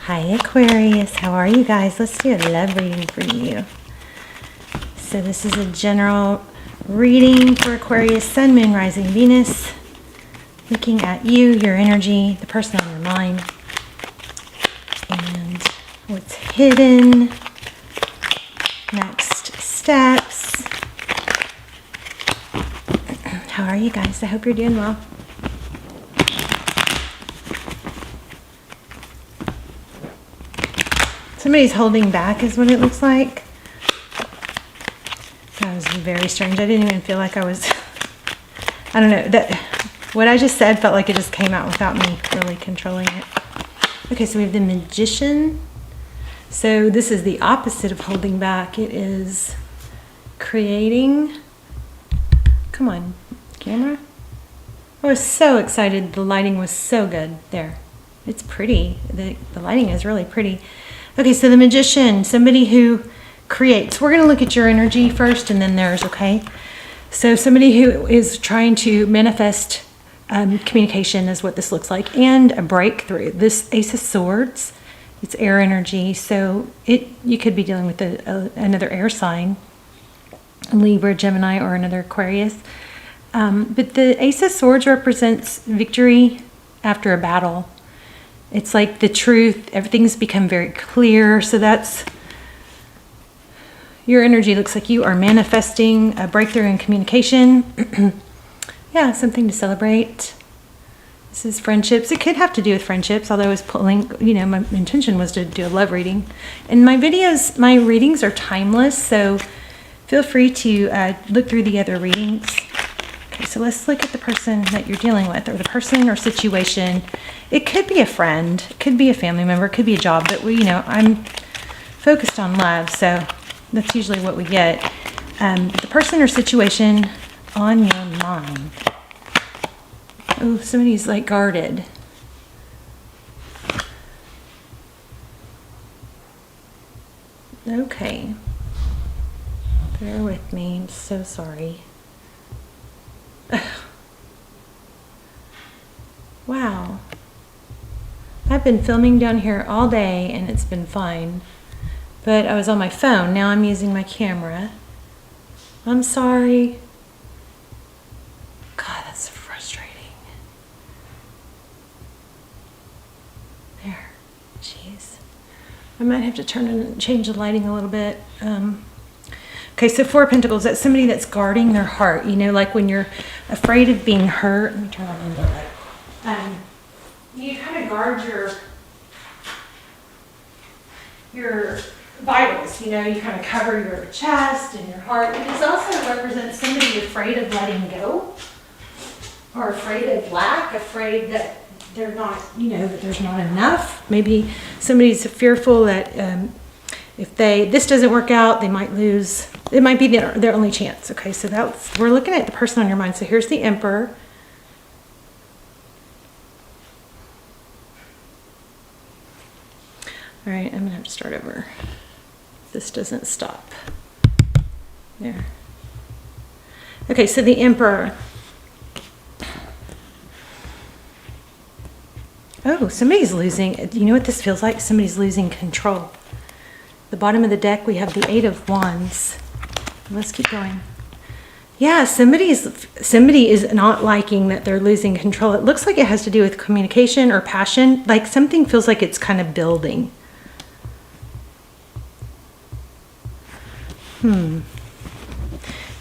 Hi Aquarius, how are you guys? Let's do a love reading for you. So this is a general reading for Aquarius, Sun, Moon, Rising, Venus. Looking at you, your energy, the person on your mind, and what's hidden, next steps. How are you guys? I hope you're doing well. Somebody's holding back is what it looks like. That was very strange. I didn't even feel like I was, I don't know, that what I just said felt like it just came out without me really controlling it. Okay, so we have the Magician. So this is the opposite of holding back. It is creating. Come on, camera. I was so excited. The lighting was so good there. It's pretty. The lighting is really pretty. Okay, so the Magician, somebody who creates. We're going to look at your energy first and then theirs, okay? So somebody who is trying to manifest communication is what this looks like, and a breakthrough. This Ace of Swords, it's air energy, so you could be dealing with another air sign, a Libra, Gemini, or another Aquarius. But the Ace of Swords represents victory after a battle. It's like the truth, everything's become very clear. So that's your energy. Looks like you are manifesting a breakthrough in communication. Yeah, something to celebrate. This is friendships. It could have to do with friendships, although I was pulling, my intention was to do a love reading. And my readings are timeless, so feel free to look through the other readings. Okay, so let's look at the person that you're dealing with, or the person or situation. It could be a friend, it could be a family member, it could be a job, but I'm focused on love, so that's usually what we get. The person or situation on your mind. Oh, somebody's like guarded. Okay. Bear with me, I'm so sorry. Wow. I've been filming down here all day and it's been fine. But I was on my phone. Now I'm using my camera. I'm sorry. God, that's frustrating. There. Jeez. I might have to change the lighting a little bit. Okay, so Four of Pentacles, that's somebody that's guarding their heart. Like when you're afraid of being hurt. Let me turn on the light. You kind of guard your vitals. You kind of cover your chest and your heart. But this also represents somebody afraid of letting go, or afraid of lack, afraid that they're not, that there's not enough. Maybe somebody's fearful that if this doesn't work out, they might lose. It might be their only chance. Okay, so we're looking at the person on your mind. So here's the Emperor. All right, I'm gonna have to start over. This doesn't stop. There. Okay, so the Emperor. Oh, somebody's losing. You know what this feels like? Somebody's losing control. The bottom of the deck, we have the Eight of Wands. Let's keep going. Yeah, somebody is not liking that they're losing control. It looks like it has to do with communication or passion. Like something feels like it's kind of building.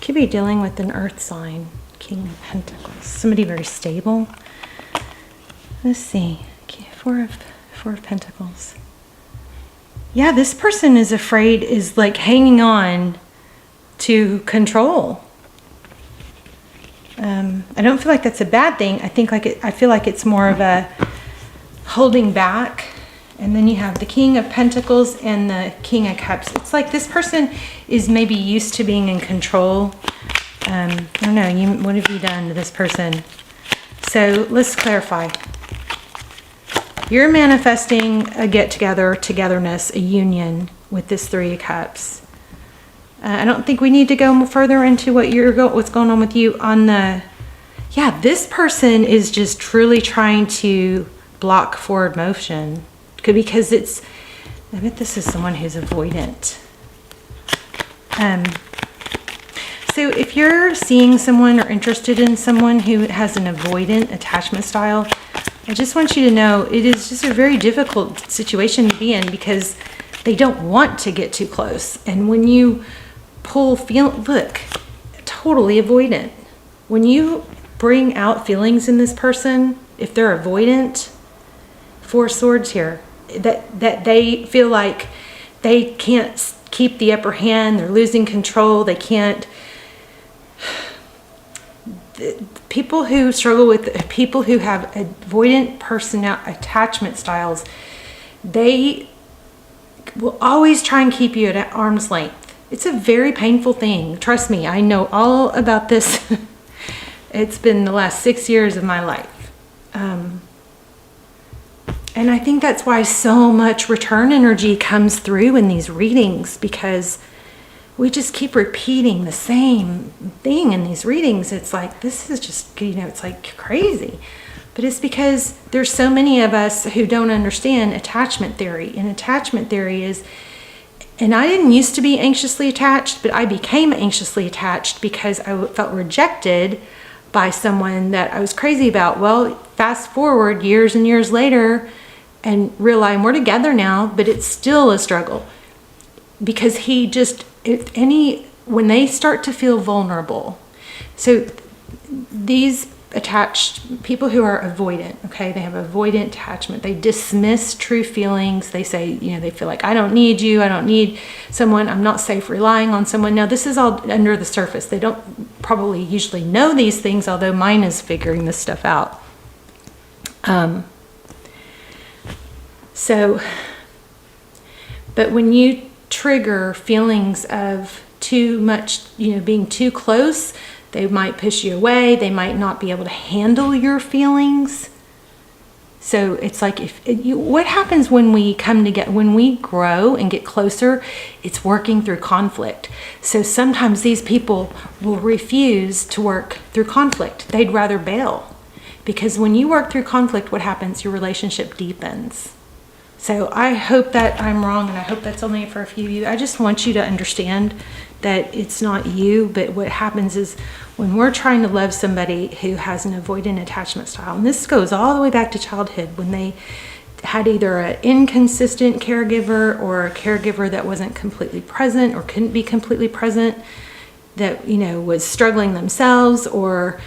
Could be dealing with an earth sign. King of Pentacles. Somebody very stable. Let's see. Okay, Four of Pentacles. Yeah, this person is afraid, is like hanging on to control. I don't feel like that's a bad thing. I feel like it's more of a holding back. And then you have the King of Pentacles and the King of Cups. It's like this person is maybe used to being in control. I don't know, what have you done to this person? So let's clarify. You're manifesting a get-together, togetherness, a union with this Three of Cups. I don't think we need to go further into what's going on with you on the. Yeah, this person is just truly trying to block forward motion, because I bet this is someone who's avoidant. So if you're seeing someone or interested in someone who has an avoidant attachment style, I just want you to know it is just a very difficult situation to be in because they don't want to get too close. And when you look, totally avoidant. When you bring out feelings in this person, if they're avoidant, 4 swords here, that they feel like they can't keep the upper hand, they're losing control, they can't. People who struggle with, people who have avoidant attachment styles, they will always try and keep you at arm's length. It's a very painful thing. Trust me, I know all about this. It's been the last 6 years of my life. And I think that's why so much return energy comes through in these readings, because we just keep repeating the same thing in these readings. It's like, this is just, it's like crazy. But it's because there's so many of us who don't understand attachment theory. And attachment theory is, and I didn't used to be anxiously attached, but I became anxiously attached because I felt rejected by someone that I was crazy about. Well, fast forward years and years later and realize we're together now, but it's still a struggle. Because when they start to feel vulnerable, so these attached people who are avoidant, okay, they have avoidant attachment, they dismiss true feelings. They say, they feel like, I don't need you, I don't need someone, I'm not safe relying on someone. Now this is all under the surface. They don't probably usually know these things, although mine is figuring this stuff out. But when you trigger feelings of too much, being too close, they might push you away. They might not be able to handle your feelings. So it's like, what happens when we come together, when we grow and get closer, it's working through conflict. So sometimes these people will refuse to work through conflict. They'd rather bail. Because when you work through conflict, what happens? Your relationship deepens. So I hope that I'm wrong, and I hope that's only for a few of you. I just want you to understand that it's not you, but what happens is when we're trying to love somebody who has an avoidant attachment style, and this goes all the way back to childhood, when they had either an inconsistent caregiver or a caregiver that wasn't completely present or couldn't be completely present, that, was struggling themselves or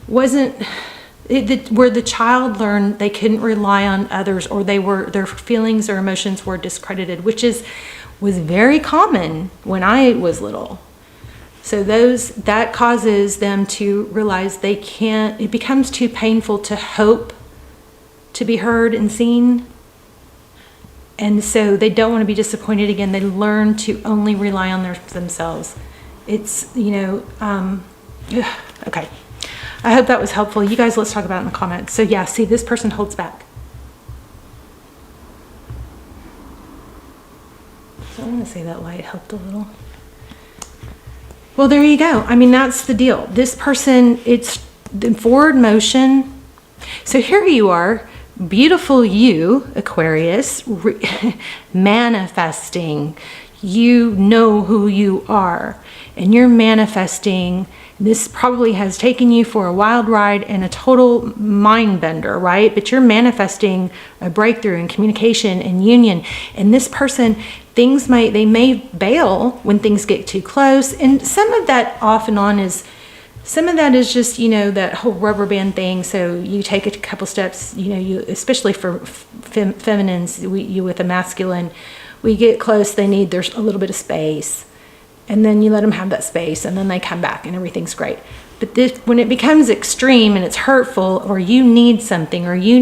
wasn't... where the child learned they couldn't rely on others, or their feelings or emotions were discredited, which was very common when I was little. So that causes them to realize they can't. It becomes too painful to hope to be heard and seen, and so they don't want to be disappointed again. They learn to only rely on themselves. It's okay. I hope that was helpful. You guys, let's talk about it in the comments. So yeah, see, this person holds back. So I want to say that light helped a little. Well, there you go. I mean, that's the deal. This person, it's the forward motion. So here you are, beautiful you, Aquarius, manifesting. You know who you are, and you're manifesting. This probably has taken you for a wild ride and a total mind bender, right? But you're manifesting a breakthrough in communication and union. And this person, they may bail when things get too close. And some of that off and on is, some of that is just, that whole rubber band thing. So you take a couple steps, you, especially for feminines, you with a masculine, we get close, there's a little bit of space. And then you let them have that space, and then they come back and everything's great. But when it becomes extreme and it's hurtful, or you need something, or you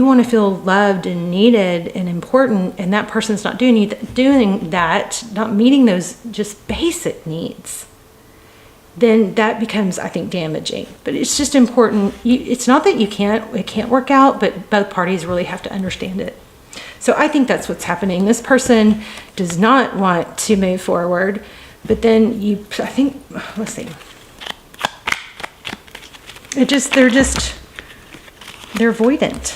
want to feel loved and needed and important, and that person's not doing that, not meeting those just basic needs, then that becomes, I think, damaging. But it's just important. It's not that it can't work out, but both parties really have to understand it. So I think that's what's happening. This person does not want to move forward, but then let's see. They're avoidant.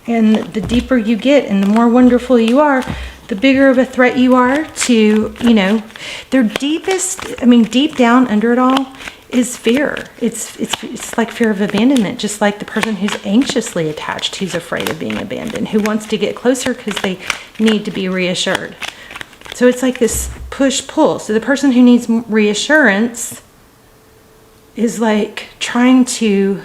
And the deeper you get and the more wonderful you are, the bigger of a threat you are to, you know, their deepest, I mean, deep down under it all is fear. It's like fear of abandonment, just like the person who's anxiously attached, who's afraid of being abandoned, who wants to get closer because they need to be reassured. So it's like this push-pull. So the person who needs reassurance is like trying to,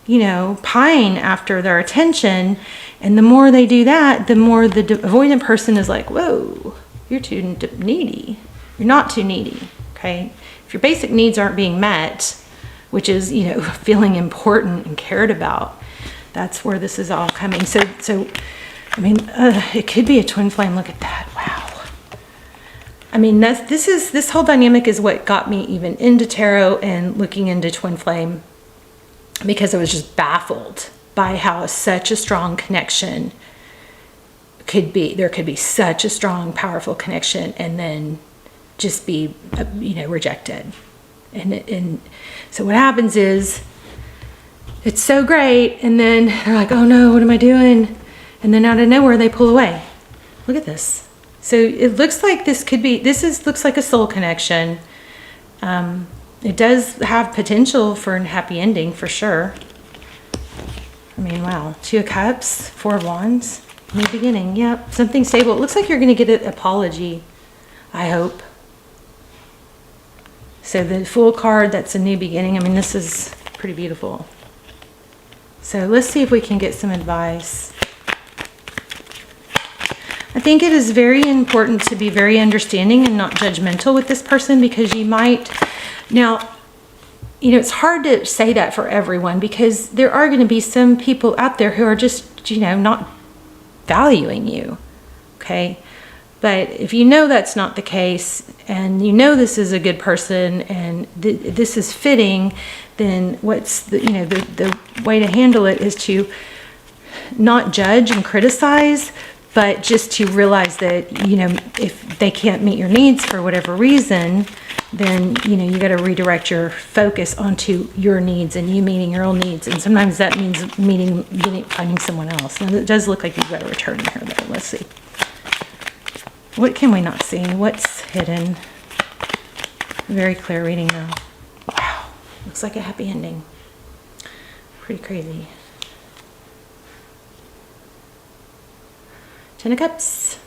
you know, pine after their attention. And the more they do that, the more the avoidant person is like, whoa, you're too needy. You're not too needy, okay? If your basic needs aren't being met, which is, you know, feeling important and cared about, that's where this is all coming. So I mean, it could be a twin flame. Look at that. Wow. I mean, this whole dynamic is what got me even into tarot and looking into twin flame, because I was just baffled by how such a strong connection could be. There could be such a strong, powerful connection and then just be, you know, rejected. And so what happens is it's so great, and then they're like, oh no, what am I doing? And then out of nowhere they pull away. Look at this. So it looks like this could be, looks like a soul connection. It does have potential for a happy ending for sure. I mean, wow. 2 of Cups, 4 of Wands, new beginning. Yep, something stable. It looks like you're going to get an apology, I hope. So the Fool card, that's a new beginning. I mean, this is pretty beautiful. So let's see if we can get some advice. I think it is very important to be very understanding and not judgmental with this person, because you might, now, you know, it's hard to say that for everyone, because there are going to be some people out there who are just, you know, not valuing you, okay? But if you know that's not the case, and you know this is a good person, and this is fitting, then what's the, you know, the way to handle it is to not judge and criticize, but just to realize that, you know, if they can't meet your needs for whatever reason, then, you know, you got to redirect your focus onto your needs and you meeting your own needs. And sometimes that means finding someone else. And it does look like you've got a return here, though. Let's see. What can we not see? What's hidden? Very clear reading, though. Wow. Looks like a happy ending. Pretty crazy. 10 of Cups.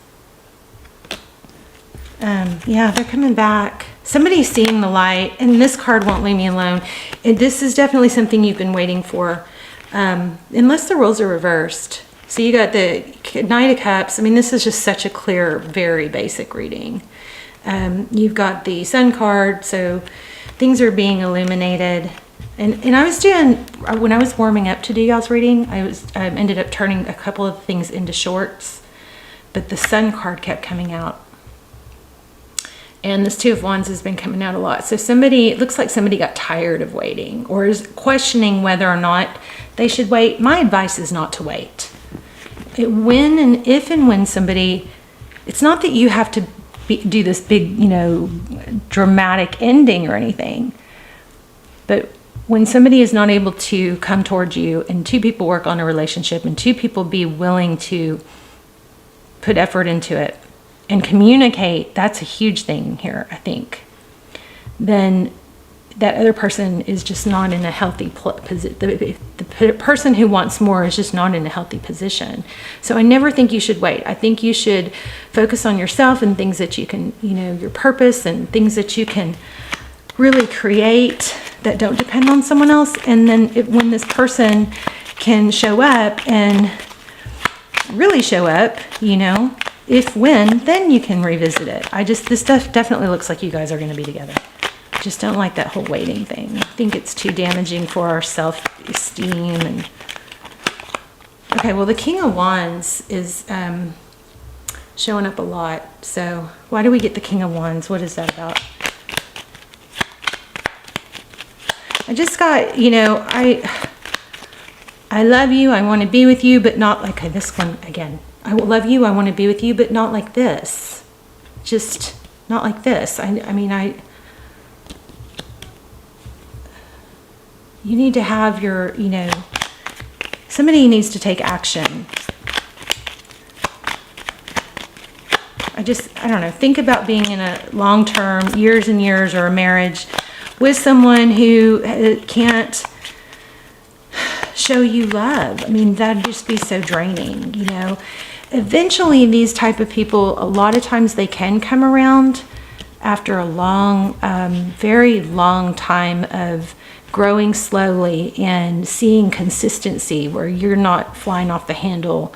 Yeah, they're coming back. Somebody's seeing the light, and this card won't leave me alone. And this is definitely something you've been waiting for, unless the roles are reversed. So you got the Knight of Cups. I mean, this is just such a clear, very basic reading. You've got the Sun card, so things are being illuminated. And I was doing, when I was warming up to do y'all's reading, I ended up turning a couple of things into shorts, but the Sun card kept coming out. And this 2 of Wands has been coming out a lot. So somebody, it looks like somebody got tired of waiting or is questioning whether or not they should wait. My advice is not to wait. If and when somebody, it's not that you have to do this big, you know, dramatic ending or anything. But when somebody is not able to come towards you, and 2 people work on a relationship, and 2 people be willing to put effort into it and communicate, that's a huge thing here, I think. Then that other person is just not in a healthy position. The person who wants more is just not in a healthy position. So I never think you should wait. I think you should focus on yourself and things that you can, you know, your purpose and things that you can really create that don't depend on someone else. And then when this person can show up and really show up, you know, then you can revisit it. This stuff definitely looks like you guys are going to be together. I just don't like that whole waiting thing. I think it's too damaging for our self-esteem. And okay, well, the King of Wands is showing up a lot. So why do we get the King of Wands? What is that about? I just got, you know, I love you, I want to be with you, but not like this one again. I will love you, I want to be with you, but not like this. Just not like this. You need to have your, you know, somebody needs to take action. I don't know, think about being in a long-term, years and years, or a marriage with someone who can't show you love. I mean, that'd just be so draining, you know. Eventually, these type of people, a lot of times they can come around after a long, very long time of growing slowly and seeing consistency where you're not flying off the handle.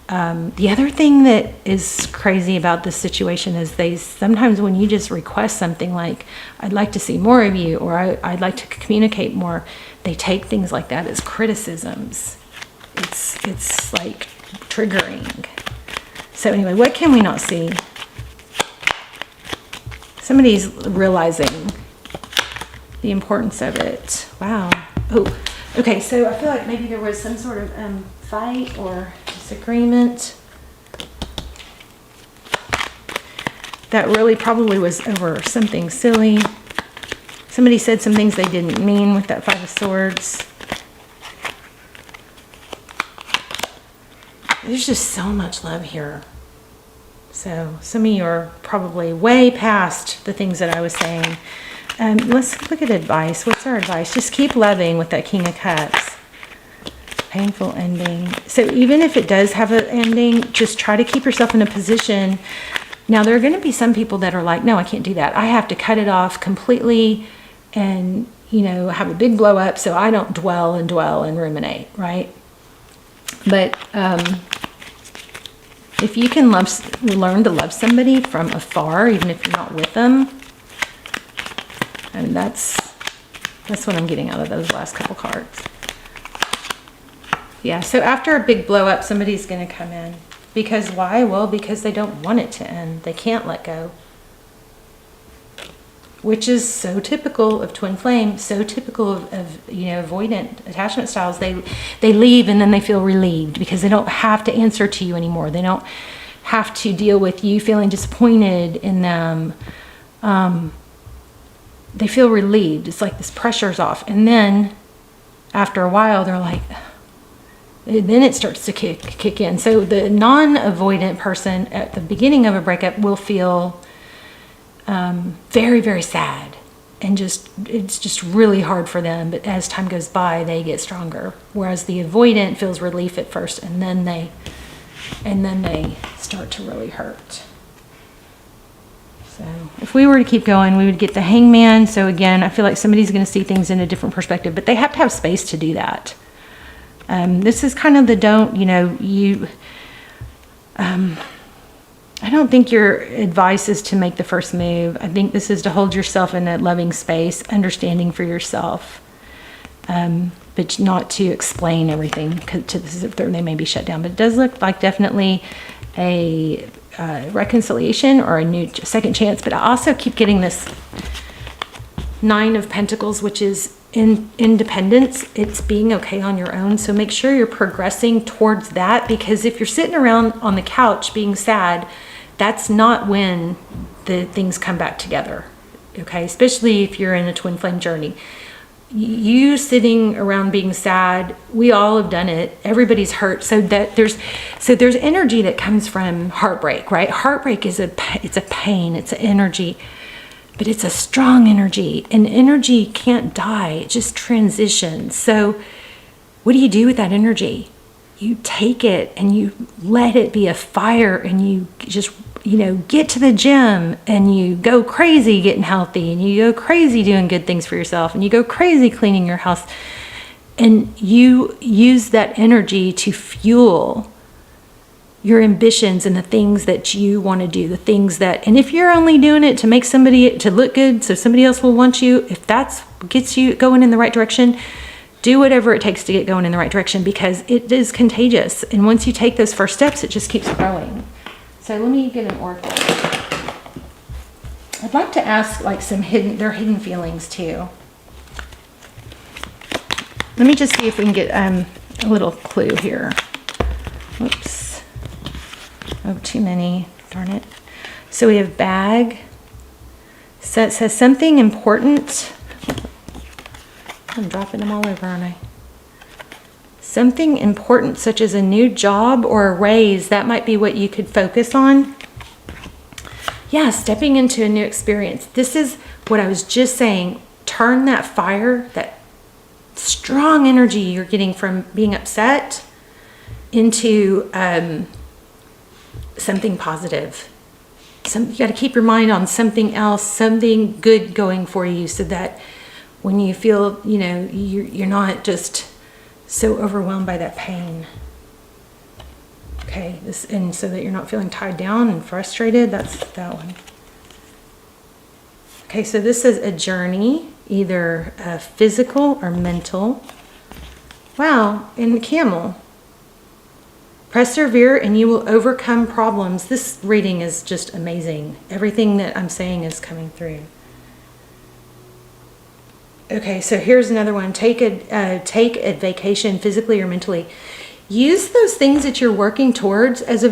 The other thing that is crazy about this situation is sometimes when you just request something like, I'd like to see more of you, or I'd like to communicate more, they take things like that as criticisms. It's like triggering. So anyway, what can we not see? Somebody's realizing the importance of it. Wow. Oh, okay. So I feel like maybe there was some sort of fight or disagreement that really probably was over something silly. Somebody said some things they didn't mean with that Five of Swords. There's just so much love here. So some of you are probably way past the things that I was saying. Let's look at advice. What's our advice? Just keep loving with that King of Cups. Painful ending. So even if it does have an ending, just try to keep yourself in a position. Now, there are going to be some people that are like, no, I can't do that. I have to cut it off completely and, you know, have a big blow up so I don't dwell and ruminate, right? But if you can learn to love somebody from afar, even if you're not with them, and that's what I'm getting out of those last couple cards. Yeah, so after a big blow up, somebody's going to come in. Because why? Well, because they don't want it to end. They can't let go. Which is so typical of twin flame, so typical of you know, avoidant attachment styles. They leave and then they feel relieved because they don't have to answer to you anymore. They don't have to deal with you feeling disappointed in them. They feel relieved. It's like this pressure's off. And then after a while, they're like, then it starts to kick in. So the non-avoidant person at the beginning of a breakup will feel very, very sad, and it's just really hard for them. But as time goes by, they get stronger. Whereas the avoidant feels relief at first, and then they start to really hurt. So if we were to keep going, we would get the Hangman. So again, I feel like somebody's going to see things in a different perspective, but they have to have space to do that. This is kind of the I don't think your advice is to make the first move. I think this is to hold yourself in a loving space, understanding for yourself, but not to explain everything because they may be shut down. But it does look like definitely a reconciliation or a new second chance. But I also keep getting this Nine of Pentacles, which is independence. It's being okay on your own. So make sure you're progressing towards that, because if you're sitting around on the couch being sad, that's not when the things come back together. Okay, especially if you're in a twin flame journey. You sitting around being sad, we all have done it. Everybody's hurt. So there's energy that comes from heartbreak, right? Heartbreak is it's a pain, it's an energy. But it's a strong energy, and energy can't die. It just transitions. So what do you do with that energy? You take it and you let it be a fire, and you just, get to the gym and you go crazy getting healthy, and you go crazy doing good things for yourself, and you go crazy cleaning your house, and you use that energy to fuel your ambitions and the things that you want to do, and if you're only doing it to make somebody to look good so somebody else will want you, if that's gets you going in the right direction, do whatever it takes to get going in the right direction, because it is contagious. And once you take those first steps, it just keeps growing. So let me get an oracle. I'd like to ask like their hidden feelings too. Let me just see if we can get a little clue here. Oops. Oh, too many. Darn it. So we have bag. So it says something important. I'm dropping them all over, aren't I? Something important, such as a new job or a raise, that might be what you could focus on. Yeah, stepping into a new experience. This is what I was just saying. Turn that fire, that strong energy you're getting from being upset, into something positive. You got to keep your mind on something else, something good going for you, so that when you feel, you know, you're not just so overwhelmed by that pain. Okay, and so that you're not feeling tied down and frustrated. That's that one. Okay, so this is a journey, either physical or mental. Wow, and the camel. Persevere and you will overcome problems. This reading is just amazing. Everything that I'm saying is coming through. Okay, so here's another one. Take a vacation, physically or mentally. Use those things that you're working towards as a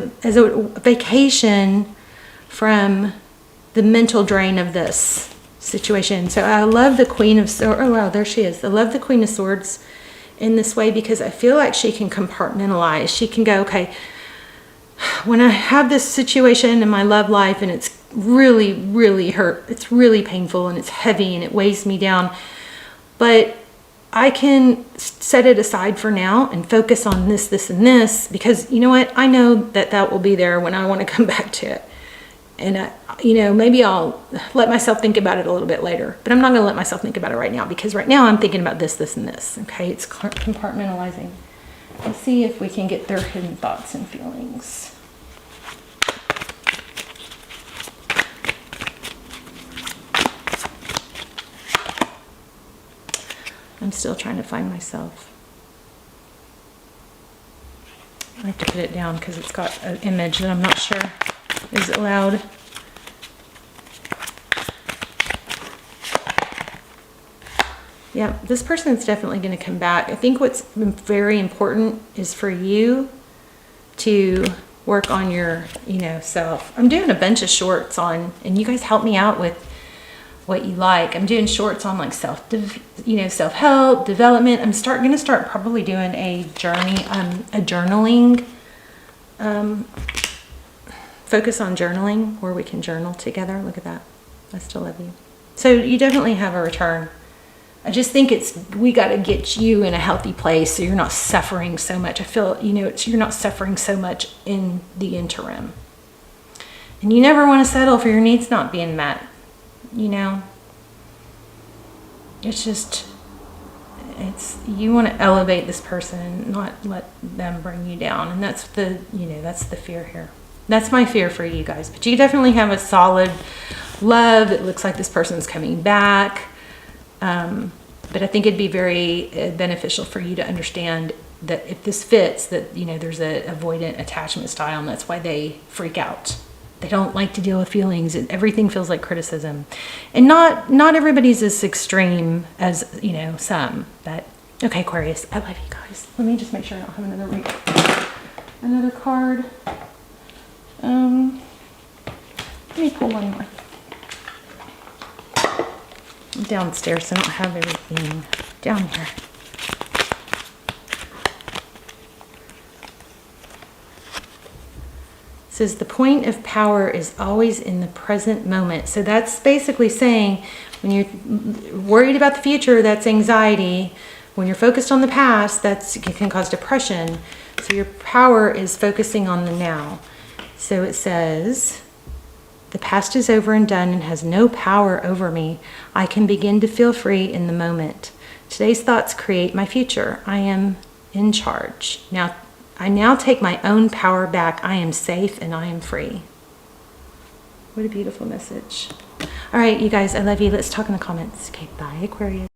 vacation from the mental drain of this situation. So I love the Queen of Swords. Oh wow, there she is. I love the Queen of Swords in this way, because I feel like she can compartmentalize. She can go, okay, when I have this situation in my love life and it's really, really hurt, it's really painful and it's heavy and it weighs me down, but I can set it aside for now and focus on this, this, and this, because you know what? I know that that will be there when I want to come back to it. And, you know, maybe I'll let myself think about it a little bit later, but I'm not going to let myself think about it right now, because right now I'm thinking about this, this, and this. Okay, it's compartmentalizing. Let's see if we can get their hidden thoughts and feelings. I'm still trying to find myself. I have to put it down because it's got an image that I'm not sure is allowed. Yeah, this person is definitely going to come back. I think what's very important is for you to work on your, you know, self. I'm doing a bunch of shorts on, and you guys help me out with what you like. I'm doing shorts on like self-help, development. I'm going to start probably doing a journaling, focus on journaling, where we can journal together. Look at that. I still love you. So you definitely have a return. I just think we got to get you in a healthy place so you're not suffering so much. I feel, you know, you're not suffering so much in the interim. And you never want to settle for your needs not being met. You know, it's just, you want to elevate this person, not let them bring you down. And that's the, you know, that's the fear here. That's my fear for you guys. But you definitely have a solid love. It looks like this person's coming back. But I think it'd be very beneficial for you to understand that if this fits, that, you know, there's a avoidant attachment style, and that's why they freak out. They don't like to deal with feelings, and everything feels like criticism. And not everybody's as extreme as, you know, some. But okay, Aquarius, I love you guys. Let me just make sure I don't have another card. Let me pull one more. I'm downstairs, so I don't have everything down here. It says the point of power is always in the present moment. So that's basically saying when you're worried about the future, that's anxiety. When you're focused on the past, it can cause depression. So your power is focusing on the now. So it says, the past is over and done and has no power over me. I can begin to feel free in the moment. Today's thoughts create my future. I am in charge. I now take my own power back. I am safe and I am free. What a beautiful message. All right, you guys, I love you. Let's talk in the comments. Okay, bye, Aquarius.